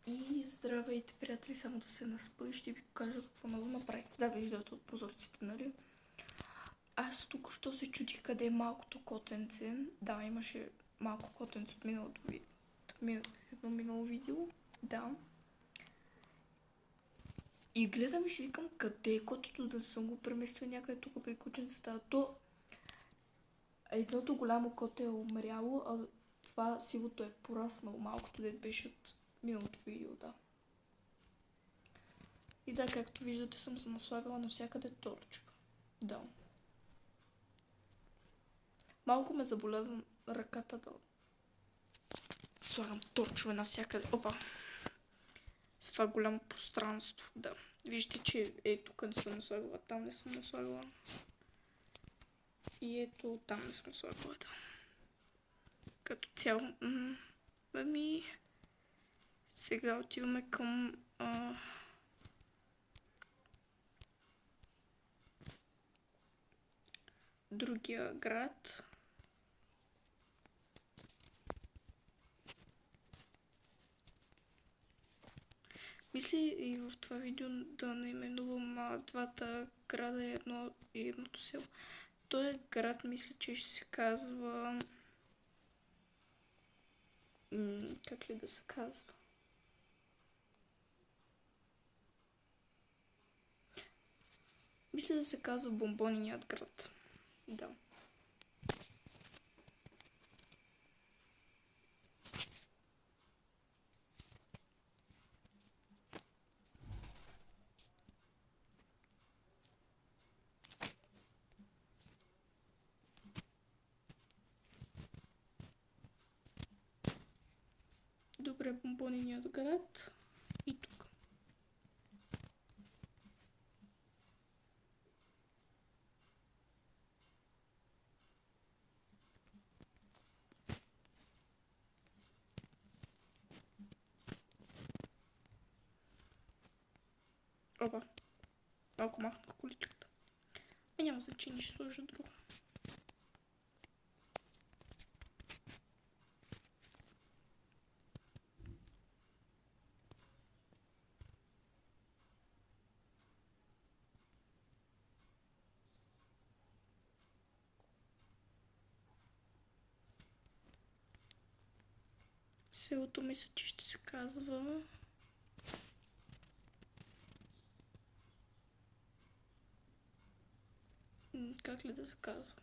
И здравейте, приятели, само да се наспа и ще ви покажа какво ново направих. Да, виждате от прозорците, нали? Аз тук що се чудих къде е малкото котенце. Да, имаше малко котенце от едно минало видео. Да. И гледам и си викам къде е котето, да съм го преместил някъде тук при кученцата. То едното голямо коте е умряло, а това сивото е пораснало малкото, дет беше от миналото видео, да. И да, както виждате, съм се наслагала навсякъде торчка. Да. Малко ме заболя ръката да слагам торчове навсякъде. Опа! С това голямо пространство, да. Вижте, че тук не съм наслагала, там не съм наслагала. И ето там не съм наслагала, да. Като цяло... Ами... Сега отиваме към... другия град. Мисля и в това видео да наименувам двата града и едното село. Той град, мисля, че ще се казва... как ли да се казва? Мисля да се казва Бомбониният град. Да. Добре, Бомбониният град. И тук. Опа. Малко махнах количката. Няма значение, ще сложа друго. Селото мисля, че ще се казва... как ли да се казва?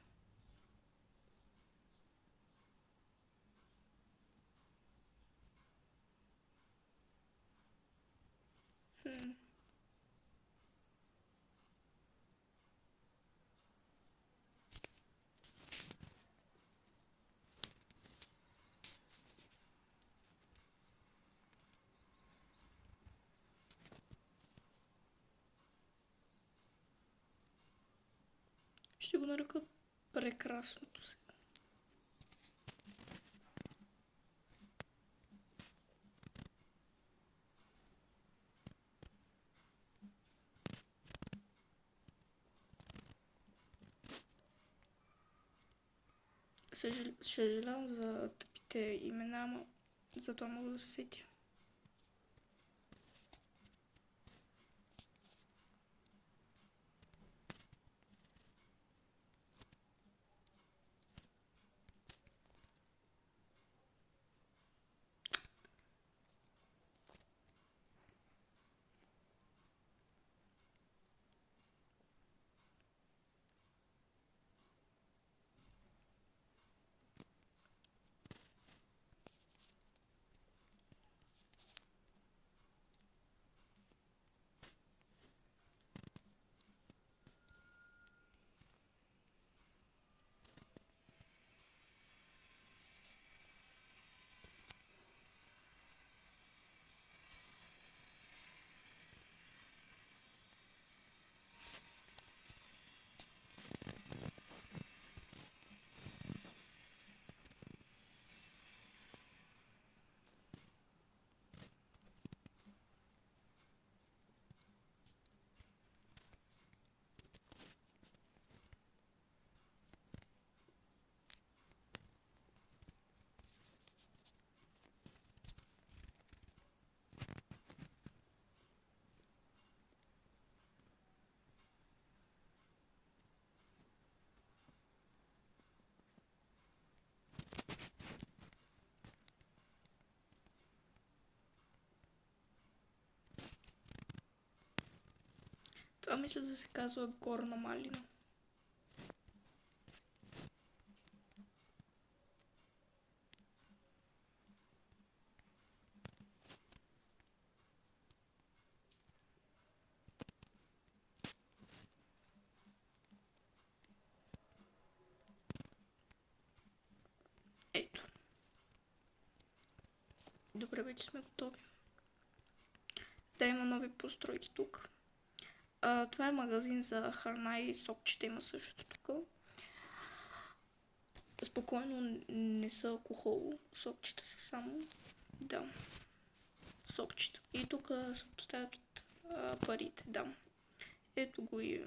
Ще го нарека прекрасното село. Съжалявам за тъпите имена, но за това мога да се сетя. Това мисля да се казва горна малина. Ето. Добре, вече сме готови. Да, има нови постройки тук. Това е магазин за храна и сокчета има също тук. Спокойно не са алкохол, сокчета са само. Да. Сокчета. И тук се поставят от парите, да. Ето го и...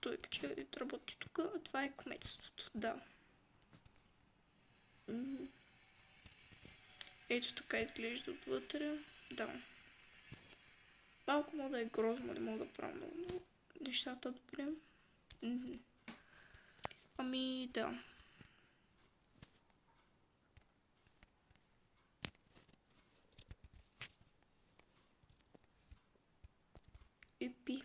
Той печели работи тук. Това е кметството, да. Ето така изглежда отвътре. Да. Малко мога да е грозно, не мога да правя много нещата добре. Ами да. Епи.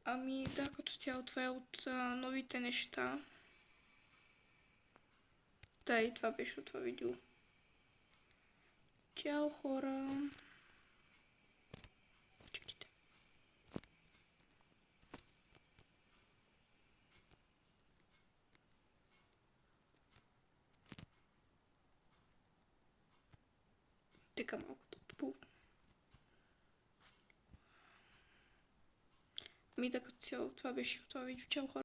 Ами да, като цяло това е от новите неща. Да, и това беше от това видео. Чао, хора! Чакайте. Така малко да попълвам. Ами да, като цяло това беше от това видео. Чао, хора!